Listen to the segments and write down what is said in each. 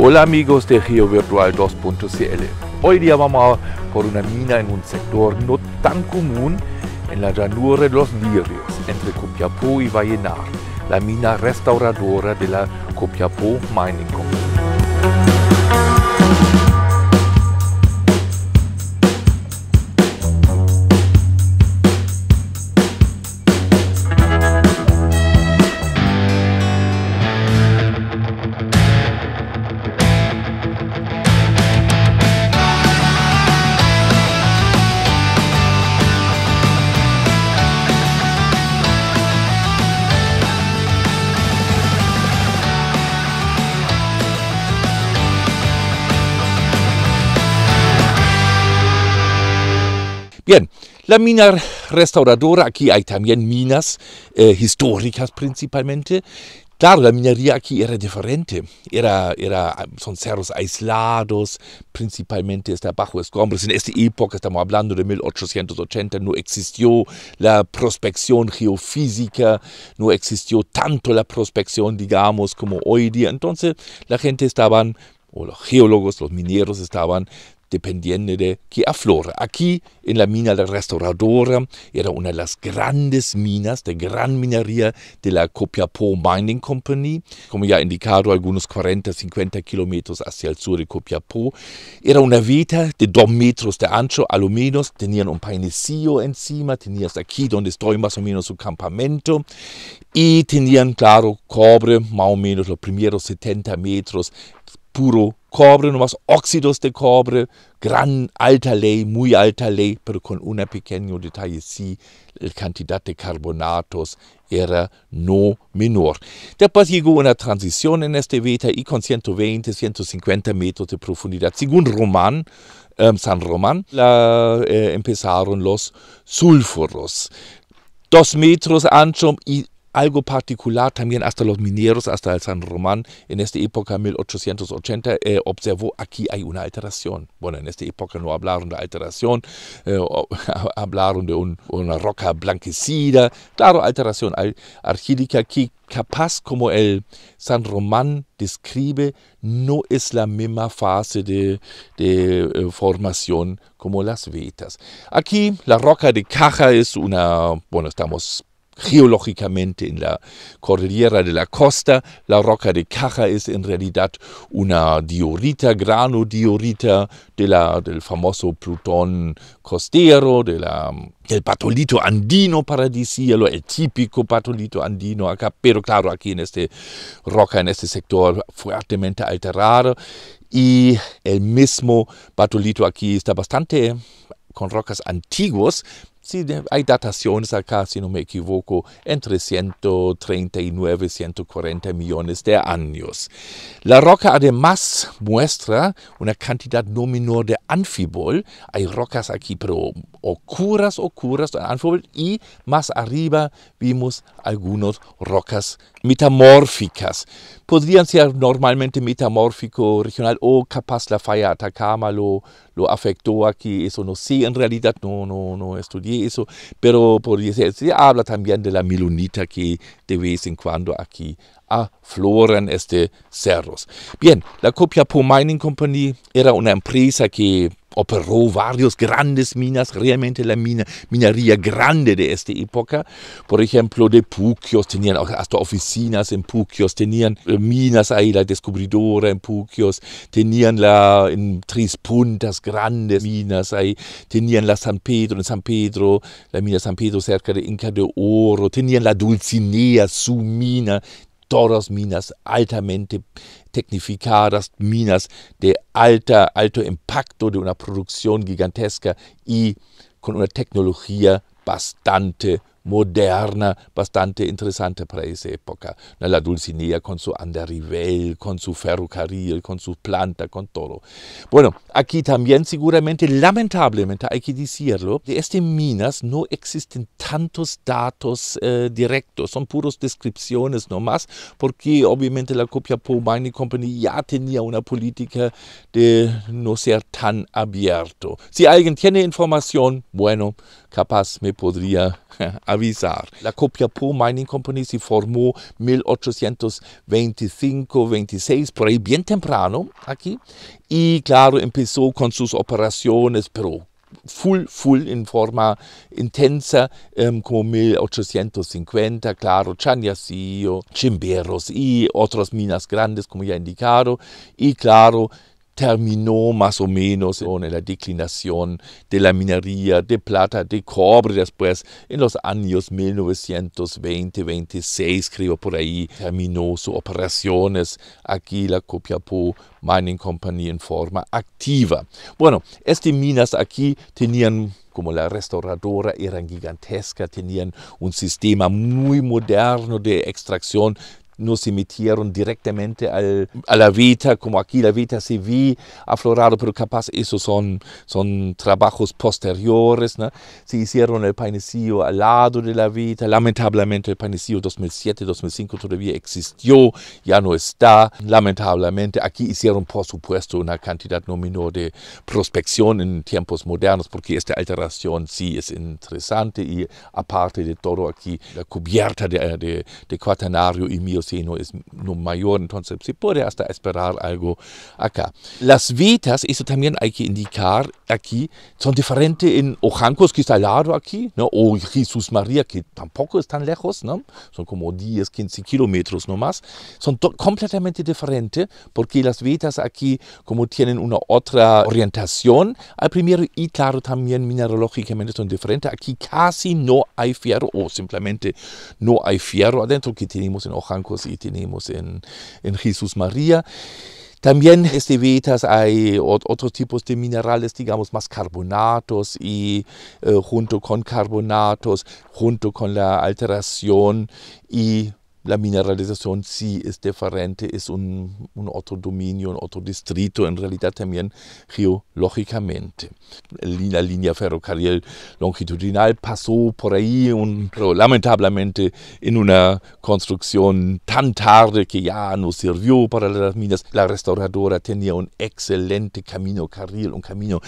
Hola amigos de GeoVirtual 2.cl. Hoy día vamos por una mina en un sector no tan común en la llanura de los Lirios, entre Copiapó y Vallenar, la mina restauradora de la Copiapó Mining Company. Bien, la mina restauradora, aquí hay también minas históricas principalmente. Claro, la minería aquí era diferente, son cerros aislados, principalmente está bajo escombros. En esta época, estamos hablando de 1880, no existió la prospección geofísica, no existió tanto la prospección, digamos, como hoy día. Entonces, la gente estaban, o los geólogos, los mineros estaban dependiendo de que aflora. Aquí en la mina de restauradora era una de las grandes minas de gran minería de la Copiapó Mining Company, como ya indicado, algunos 40-50 kilómetros hacia el sur de Copiapó. Era una veta de 2 metros de ancho, a lo menos, tenían un painecillo encima, tenías aquí donde estoy más o menos su campamento, y tenían, claro, cobre, más o menos los primeros 70 metros, puro cobre, nomás óxidos de cobre, gran alta ley, muy alta ley, pero con un pequeño detalle, sí, la cantidad de carbonatos era no menor. Después llegó una transición en este veta y con 120-150 metros de profundidad, según San Román, empezaron los sulfuros. 2 metros ancho y algo particular también hasta los mineros, hasta el San Román, en esta época 1880, observó aquí hay una alteración. Bueno, en esta época no hablaron de alteración, hablaron de una roca blanquecida. Claro, alteración argílica que capaz, como el San Román describe, no es la misma fase de formación como las vetas. Aquí la roca de Caja es estamos geológicamente en la cordillera de la costa. La roca de Caja es en realidad una diorita, granodiorita del famoso Plutón costero, del patolito andino, para decirlo, el típico patolito andino acá, pero claro, aquí en este sector fuertemente alterado, y el mismo patolito aquí está bastante con rocas antiguas. Sí, hay dataciones acá, si no me equivoco, entre 139 y 140 millones de años. La roca además muestra una cantidad no menor de anfibol. Hay rocas aquí, pero oscuras de anfibol, y más arriba vimos algunas rocas metamórficas. Podrían ser normalmente metamórfico regional, o capaz la falla Atacama lo afectó aquí, eso no sé, en realidad no estudié eso, pero podría ser. Se habla también de la milonita que de vez en cuando aquí afloran cerros. Bien, la Copiapó Mining Company era una empresa que operó varios grandes minas, realmente la minería grande de esta época. Por ejemplo, de Puquios, tenían hasta oficinas en Puquios, tenían minas ahí, la descubridora en Puquios, tenían en Tres Puntas grandes minas ahí, tenían la San Pedro, la mina San Pedro cerca de Inca de Oro, tenían la Dulcinea, su mina, todas minas altamente tecnificadas, minas de alto impacto, de una producción gigantesca y con una tecnología bastante moderna, bastante interesante para esa época. La Dulcinea con su andarivel, con su ferrocarril, con su planta, con todo. Bueno, aquí también seguramente, lamentablemente, hay que decirlo, de estas minas no existen tantos datos directos, son puras descripciones nomás, porque obviamente la Copiapó Mining Company ya tenía una política de no ser tan abierto. Si alguien tiene información, bueno, capaz me podría avisar. La Copiapó Mining Company se formó 1825, 26, por ahí bien temprano aquí. Y claro, empezó con sus operaciones, pero full en forma intensa, como 1850, claro, Chañarcillo, Chimberos y otras minas grandes, como ya he indicado, y claro, terminó más o menos con la declinación de la minería de plata, de cobre, después en los años 1920-26, creo por ahí, terminó sus operaciones aquí la Copiapó Mining Company en forma activa. Bueno, estas minas aquí tenían, como la restauradora, eran gigantescas, tenían un sistema muy moderno de extracción. No se metieron directamente a la veta, como aquí la veta se ve aflorado, pero capaz esos son trabajos posteriores, ¿no? Se hicieron el painecillo al lado de la veta. Lamentablemente el painecillo 2007-2005 todavía existió, ya no está. Lamentablemente aquí hicieron por supuesto una cantidad no menor de prospección en tiempos modernos, porque esta alteración sí es interesante y aparte de todo aquí la cubierta de cuaternario y Mioceno es no mayor, entonces se puede hasta esperar algo acá. Las vetas, eso también hay que indicar aquí, son diferentes en Ojancos, que está al lado aquí, ¿no? O Jesús María, que tampoco es tan lejos, ¿no? Son como 10, 15 kilómetros nomás. Son completamente diferentes porque las vetas aquí como tienen una otra orientación al primero y claro también mineralógicamente son diferentes. Aquí casi no hay fierro o simplemente no hay fierro adentro que tenemos en Ojancos y tenemos en Jesús María. También en vetas hay otros tipos de minerales, digamos más carbonatos y junto con carbonatos, junto con la alteración y la mineralización sí es diferente, es un otro dominio, un otro distrito, en realidad también geológicamente. La línea ferrocarril longitudinal pasó por ahí, pero lamentablemente en una construcción tan tarde que ya no sirvió para las minas. La restauradora tenía un excelente camino carril, un camino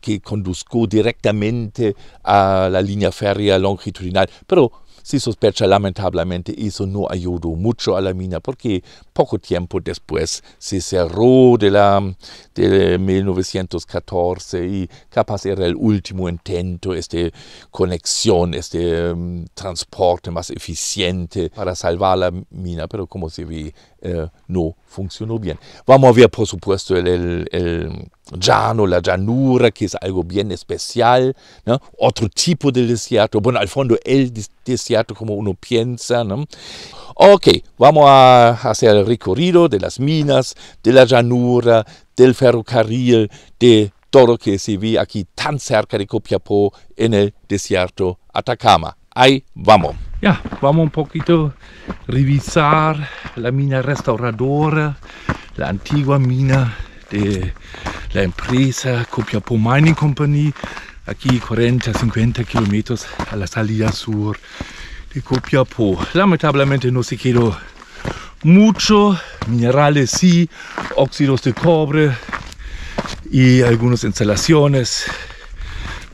que conduzco directamente a la línea férrea longitudinal, pero se sospecha lamentablemente eso no ayudó mucho a la mina porque poco tiempo después se cerró de 1914 y capaz era el último intento, conexión, transporte más eficiente para salvar la mina, pero como se ve no funcionó bien. Vamos a ver por supuesto el llano, la llanura, que es algo bien especial, ¿no? Otro tipo de desierto, bueno, al fondo el desierto como uno piensa, ¿no? Ok, vamos a hacer el recorrido de las minas, de la llanura, del ferrocarril, de todo que se ve aquí tan cerca de Copiapó en el desierto Atacama. Ahí vamos. Ya, vamos un poquito revisar la mina restauradora, la antigua mina de la empresa Copiapó Mining Company, aquí 40-50 kilómetros a la salida sur de Copiapó. Lamentablemente no se quedó mucho, minerales sí, óxidos de cobre y algunas instalaciones.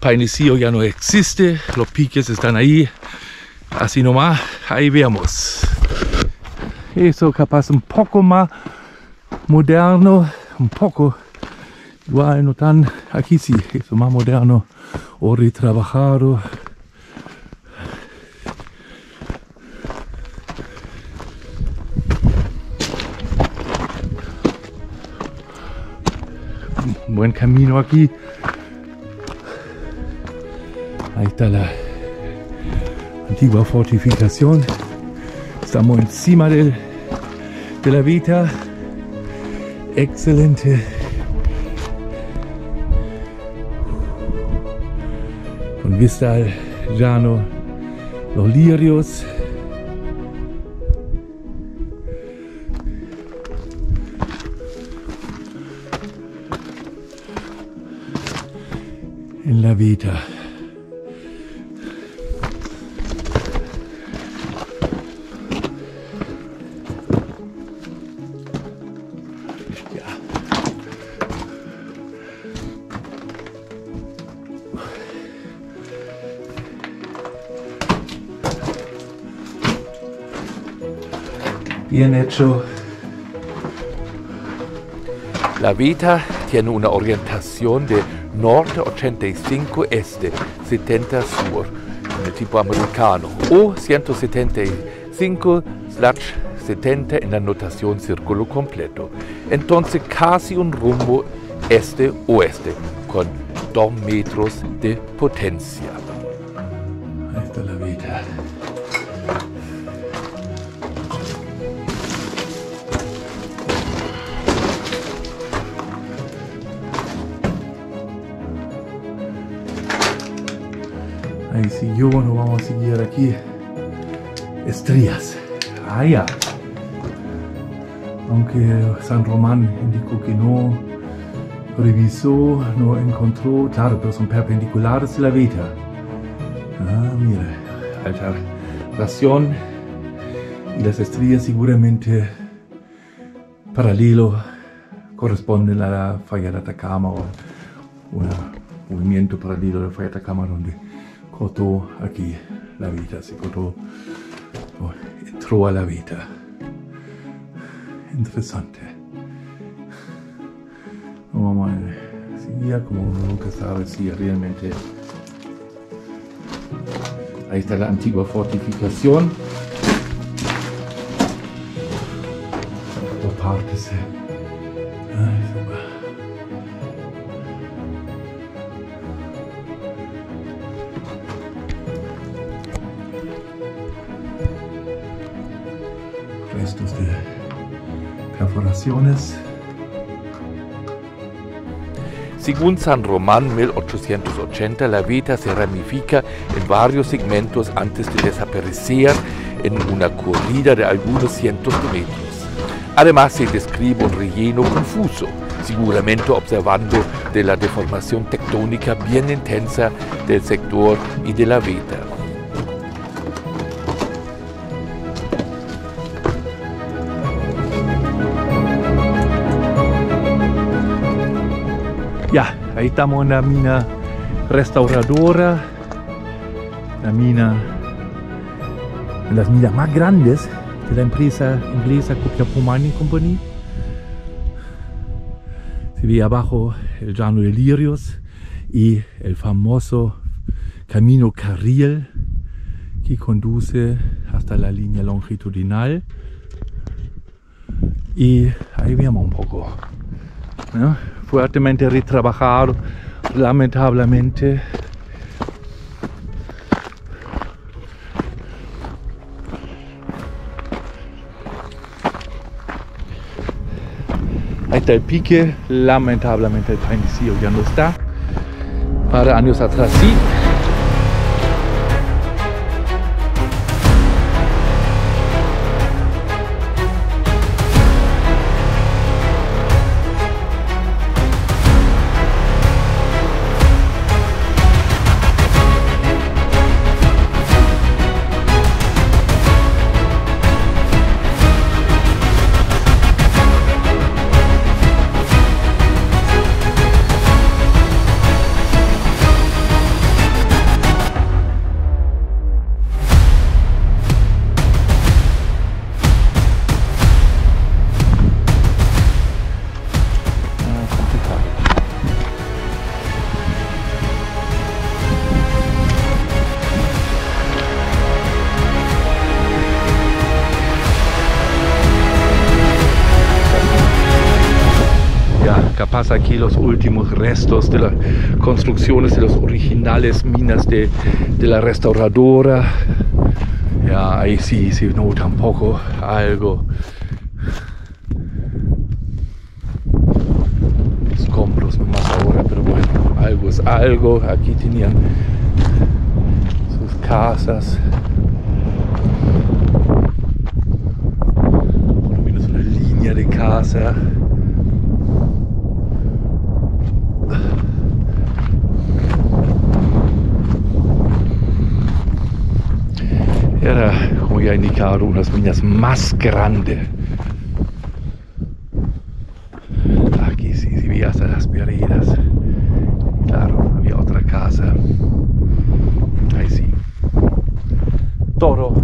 Painecillo ya no existe, los piques están ahí, así nomás, ahí vemos. Eso capaz un poco más moderno, un poco igual, no tan, aquí sí, eso más moderno o retrabajado. Un buen camino aquí. Ahí está la antigua fortificación. Estamos encima de la veta. Excelente. Con vista al llano, los lirios. En la veta. Bien hecho. La Veta tiene una orientación de norte 85 este, 70 sur, en el tipo americano, o 175/70 en la notación círculo completo. Entonces casi un rumbo este-oeste, con 2 metros de potencia. Ahí está la Veta. Ahí siguió, nos vamos a seguir aquí. Estrías. Ah, ya. Aunque San Román indicó que no revisó, no encontró, claro, pero son perpendiculares a la Veta. Ah, mira, alteración y las estrías seguramente paralelo corresponden a la falla de Atacama o un movimiento paralelo de la falla de Atacama donde cortó aquí la Veta, se cortó, entró a la Veta. Interesante. Vamos a seguir, como uno nunca sabe si realmente. Ahí está la antigua fortificación. Por partes. Restos de perforaciones. Según San Román 1880, la Veta se ramifica en varios segmentos antes de desaparecer en una corrida de algunos cientos de metros. Además se describe un relleno confuso, seguramente observando de la deformación tectónica bien intensa del sector y de la Veta. Ya, ahí estamos en la mina restauradora, la mina, de las minas más grandes de la empresa inglesa Copiapó Company. Se ve abajo el llano de Lirios y el famoso camino carril que conduce hasta la línea longitudinal. Y ahí vemos un poco, ¿no? Fuertemente retrabajado, lamentablemente. Ahí está el pique, lamentablemente el painecillo ya no está. Para años atrás sí. Capaz aquí los últimos restos de las construcciones de las originales minas de la restauradora. Ya, ahí sí se nota un poco algo. Escombros nomás ahora, pero bueno, algo es algo. Aquí tenían sus casas. Por lo menos una línea de casa. Era, como ya indicado, unas minas más grandes. Aquí sí se veía hasta las veredas. Claro, había otra casa. Ahí sí. Todo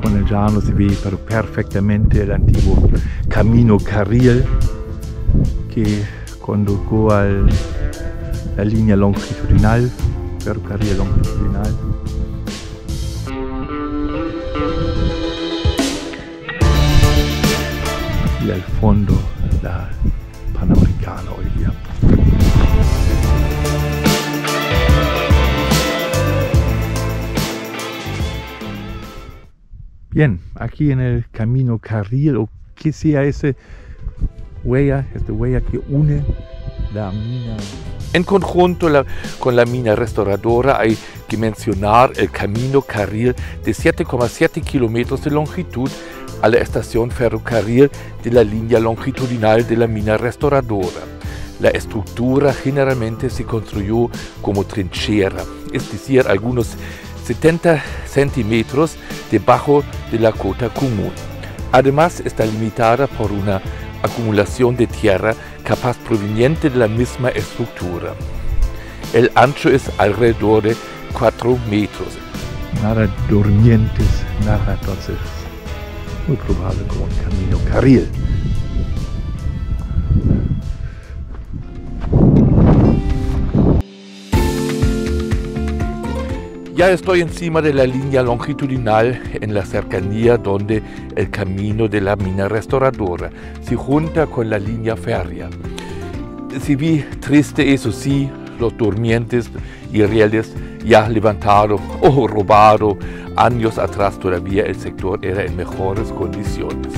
con el llano se ve pero perfectamente el antiguo Camino Carril que condujo a la línea longitudinal, ferrocarril longitudinal. Y al fondo la Panamericana hoy día. Bien, aquí en el Camino Carril, o que sea esta huella que une la mina. En conjunto con la mina restauradora hay que mencionar el Camino Carril de 7,7 kilómetros de longitud a la estación ferrocarril de la línea longitudinal de la mina restauradora. La estructura generalmente se construyó como trinchera, es decir, algunos 70 centímetros debajo de la cota común. Además está limitada por una acumulación de tierra capaz proveniente de la misma estructura. El ancho es alrededor de 4 metros. Nada durmientes, nada, entonces muy probable como el Camino Carril. Ya estoy encima de la línea longitudinal en la cercanía donde el camino de la mina restauradora se junta con la línea férrea. Se ve triste, eso sí, los durmientes y rieles ya levantados o robados. Años atrás todavía el sector era en mejores condiciones.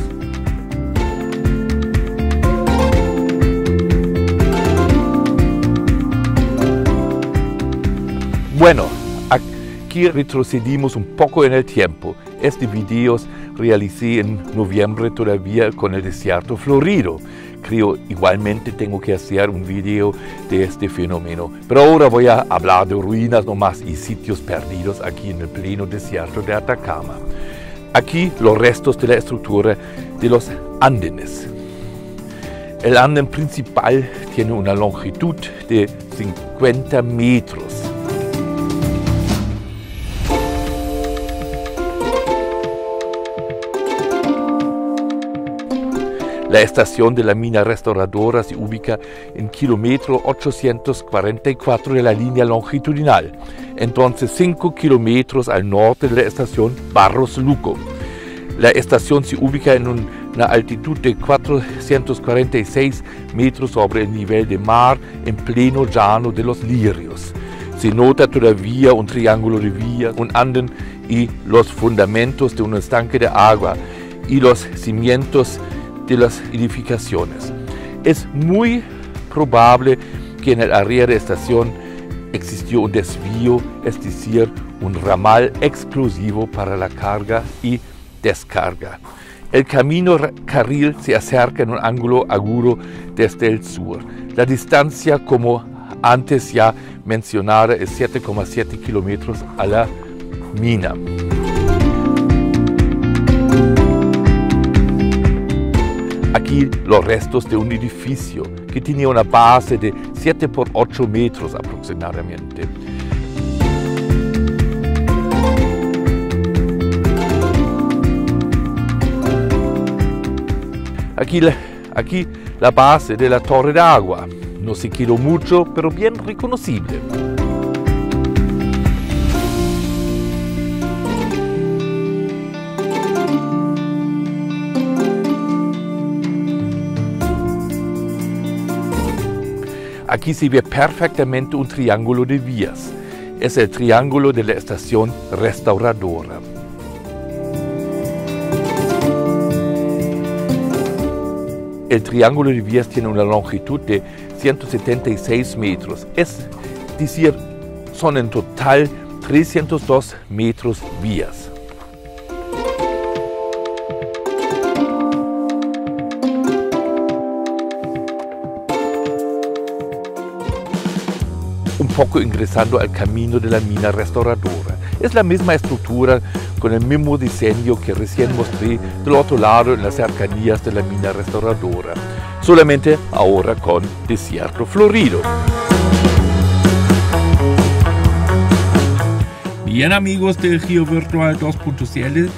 Bueno, aquí retrocedimos un poco en el tiempo. Este video realicé en noviembre todavía con el desierto florido. Creo igualmente tengo que hacer un video de este fenómeno. Pero ahora voy a hablar de ruinas nomás y sitios perdidos aquí en el pleno desierto de Atacama. Aquí los restos de la estructura de los andenes. El anden principal tiene una longitud de 50 metros. La estación de la mina restauradora se ubica en kilómetro 844 de la línea longitudinal, entonces 5 kilómetros al norte de la estación Barros Luco. La estación se ubica en una altitud de 446 metros sobre el nivel de mar en pleno llano de los Lirios. Se nota todavía un triángulo de vías, un anden y los fundamentos de un estanque de agua y los cimientos de las edificaciones. Es muy probable que en el área de estación existió un desvío, es decir, un ramal exclusivo para la carga y descarga. El camino carril se acerca en un ángulo agudo desde el sur. La distancia, como antes ya mencionada, es 7,7 kilómetros a la mina. Aquí los restos de un edificio que tenía una base de 7 por 8 metros aproximadamente. Aquí la base de la torre de agua. No se quedó mucho, pero bien reconocible. Aquí se ve perfectamente un triángulo de vías. Es el triángulo de la estación restauradora. El triángulo de vías tiene una longitud de 176 metros. Es decir, son en total 302 metros vías. Un poco ingresando al camino de la mina restauradora. Es la misma estructura con el mismo diseño que recién mostré del otro lado en las cercanías de la mina restauradora, solamente ahora con desierto florido. Bien amigos del GeoVirtual 2.cl,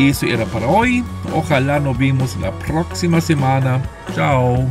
Eso era para hoy. Ojalá nos vemos la próxima semana. Chao.